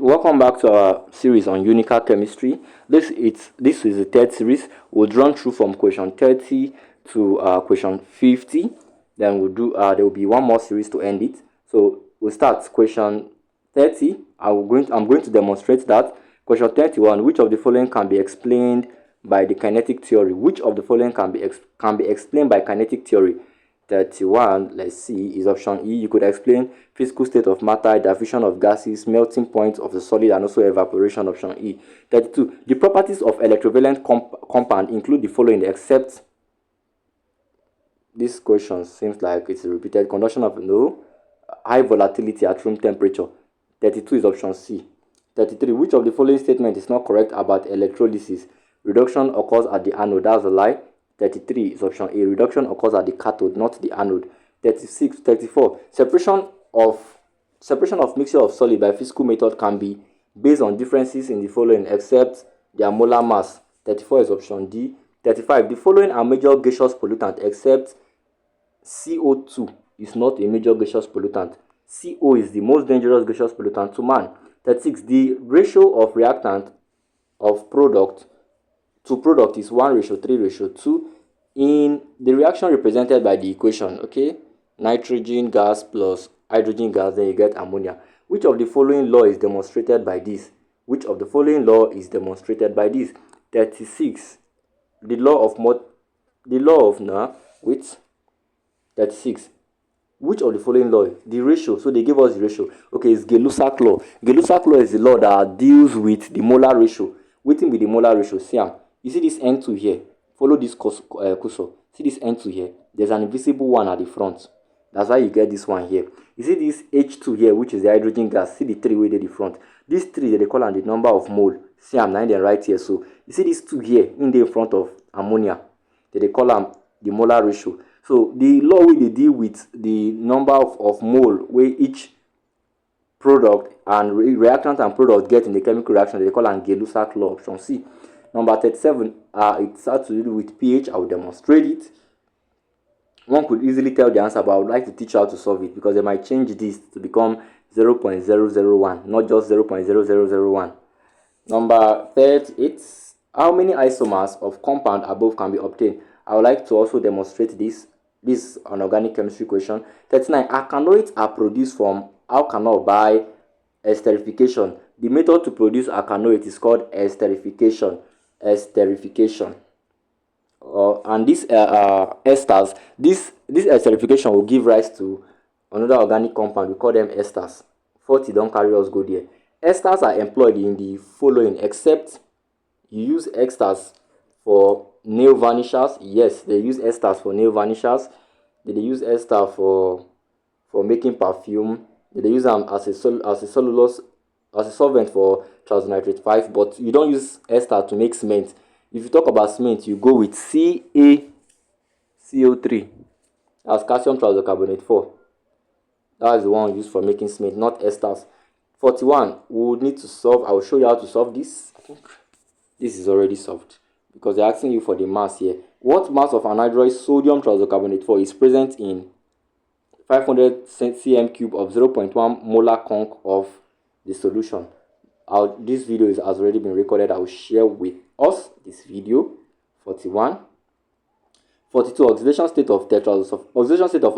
Welcome back to our series on Unical chemistry. This is the third series. We'll run through from question 30 to question 50. Then we'll do there will be one more series to end it. So we'll start question 30. I'm going to demonstrate that. Question 31. Which of the following can be explained by the kinetic theory? Which of the following can be explained by kinetic theory? 31, let's see, is option E. You could explain physical state of matter, diffusion of gases, melting point of the solid, and also evaporation, option E. 32, the properties of electrovalent compound include the following except this question seems like it's repeated. Conduction of no, high volatility at room temperature. 32 is option C. 33, which of the following statement is not correct about electrolysis? Reduction occurs at the anode, that's a lie. 33 is option A. Reduction occurs at the cathode, not the anode. 36, 34. Separation of mixture of solid by physical method can be based on differences in the following except their molar mass. 34 is option D. 35. The following are major gaseous pollutant except CO2 is not a major gaseous pollutant. CO is the most dangerous gaseous pollutant to man. 36. The ratio of reactant of product to product is 1:3:2 in the reaction represented by the equation. Okay, nitrogen gas plus hydrogen gas, then you get ammonia. Which of the following law is demonstrated by this? Which of the following law is demonstrated by this? 36. The law of 36. Which of the following law? The ratio. So they give us the ratio. Okay, it's Gay-Lussac law. Gay-Lussac law is the law that deals with the molar ratio. Waiting with the molar ratio. See, you see this N2 here? Follow this cursor. See this N2 here? There's an invisible one at the front. That's why you get this one here. You see this H2 here, which is the hydrogen gas. See the 3 way at the front. This 3 they call the number of mole. See, I'm 9 right here. So you see this 2 here in the front of ammonia. They call them the molar ratio. So the law will they deal with the number of mole where each product and reactant and product get in the chemical reaction. They call them Gay-Lussac law, option C. Number 37, it starts to do with pH. I will demonstrate it. One could easily tell the answer, but I would like to teach you how to solve it because they might change this to become 0.001, not just 0.0001. Number 38, how many isomers of compound above can be obtained? I would like to also demonstrate this. This is an organic chemistry question. 39, alkanoids are produced from alkanol by esterification. The method to produce alkanoids is called esterification. And these esters, this esterification will give rise to another organic compound. We call them esters. 40, don't carry us go there. Esters are employed in the following except you use esters for nail varnishers. Yes, they use esters for nail varnishers. They use ester for making perfume. They use them as a solvent for nitrate 5, but you don't use ester to make cement. If you talk about cement, you go with CaCO3 as calcium trisulcarbonate 4. That is the one used for making cement, not esters. 41, we would need to solve. I will show you how to solve this. I think this is already solved because they're asking you for the mass here. What mass of anhydrous sodium trisulcarbonate 4 is present in 500 cm cube of 0.1 molar conch of the solution? This video has already been recorded. I will share with us this video. 41. 42. Oxidation state of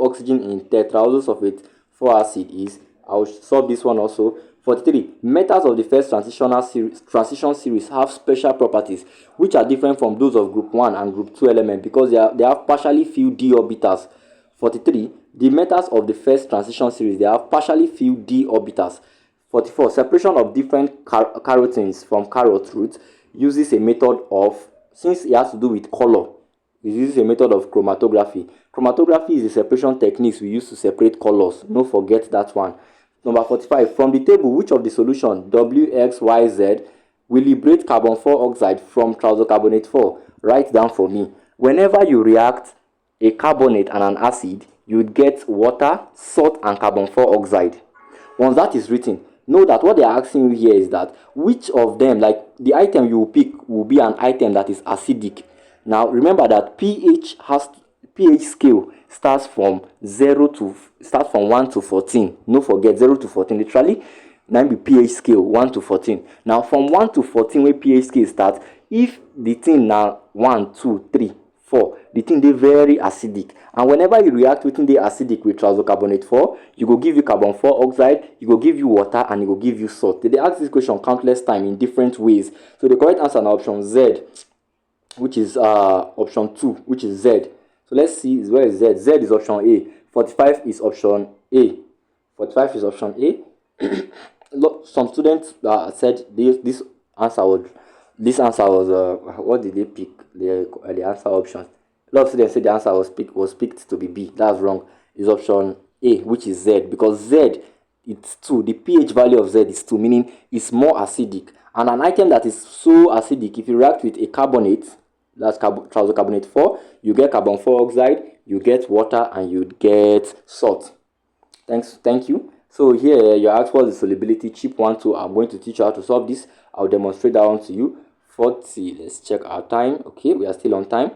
oxygen in tetraoxosulfate 4 acid is. I will solve this one also. 43. Metals of the first transition series have special properties which are different from those of group 1 and group 2 elements because they have partially filled d orbitals. 43. The metals of the first transition series, they have partially filled d orbitals. 44. Separation of different carotenes from carrot roots uses a method of, since it has to do with color, it uses a method of chromatography. Chromatography is the separation techniques we use to separate colors. Don't forget that one. Number 45. From the table, which of the solution WXYZ will liberate carbon 4 oxide from trisulcarbonate 4? Write down for me. Whenever you react a carbonate and an acid, you would get water, salt, and carbon 4 oxide. Once that is written, know that what they are asking you here is that which of them, like the item you will pick will be an item that is acidic. Now remember that pH scale starts from 1 to 14. No forget 0 to 14. Literally, Now be pH scale 1 to 14. Now from 1 to 14 where pH scale start, if the thing now 1, 2, 3, 4, the thing they very acidic, and whenever you react with the acidic with triazocarbonate 4, you go give you carbon 4 oxide, you go give you water, and you go give you salt. They ask this question countless times in different ways. So the correct answer now option Z, which is option 2, which is Z. So let's see where is Z. Z is option A. 45 is option A. 45 is option A. Some students said this answer was what did they pick? The answer options. A lot of students said the answer was picked to be B. That's wrong. It's option A, which is Z, because Z, it's 2. The pH value of Z is 2, meaning it's more acidic. And an item that is so acidic, if you react with a carbonate, that's triazocarbonate 4, you get carbon 4 oxide, you get water, and you get salt. Thank you. So here you ask for the solubility. Chip 1, 2. I'm going to teach you how to solve this. I'll demonstrate that one to you. 40. Let's check our time. Okay, we are still on time.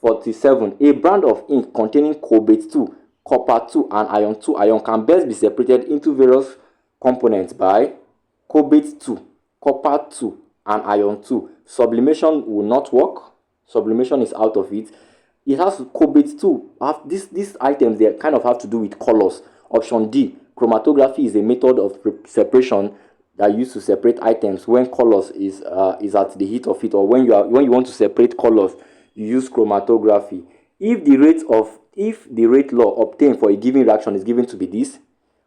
47. A brand of ink containing cobalt 2, copper 2, and iron 2 ion can best be separated into various components by cobalt 2, copper 2, and iron 2. Sublimation will not work. Sublimation is out of it. It has cobalt 2. These items, they kind of have to do with colors. Option D, chromatography is a method of separation that used to separate items when colors is at the heat of it, or when you want to separate colors, you use chromatography. If the rate law obtained for a given reaction is given to be this,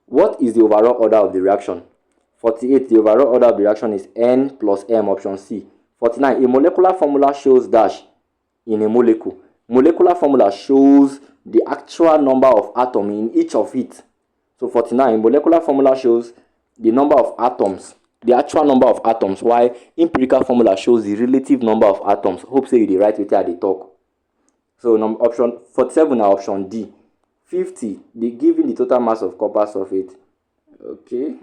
what is the overall order of the reaction? 48, the overall order of the reaction is N plus M, option C. 49, a molecular formula shows dash in a molecule. Molecular formula shows the actual number of atoms in each of it. So 49, molecular formula shows the number of atoms, the actual number of atoms, while empirical formula shows the relative number of atoms. Hope say you the right way to the talk. So option 47 are option D. 50, given the total mass of copper sulfate. Okay,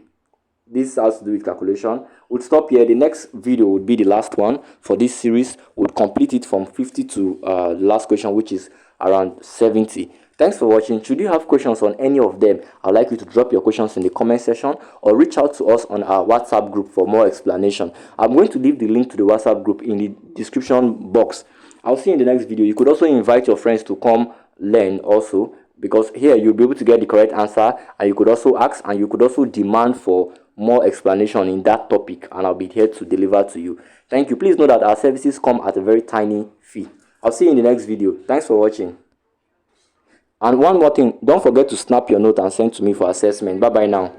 this has to do with calculation. We'll stop here. The next video would be the last one for this series. We'll complete it from 50 to the last question, which is around 70. Thanks for watching. Should you have questions on any of them, I'd like you to drop your questions in the comment section or reach out to us on our WhatsApp group for more explanation. I'm going to leave the link to the WhatsApp group in the description box. I'll see you in the next video. You could also invite your friends to come learn also, because here you'll be able to get the correct answer, and you could also ask, and you could also demand for more explanation in that topic, and I'll be here to deliver to you. Thank you. Please know that our services come at a very tiny fee. I'll see you in the next video. Thanks for watching. And one more thing, don't forget to snap your note and send to me for assessment. Bye bye now.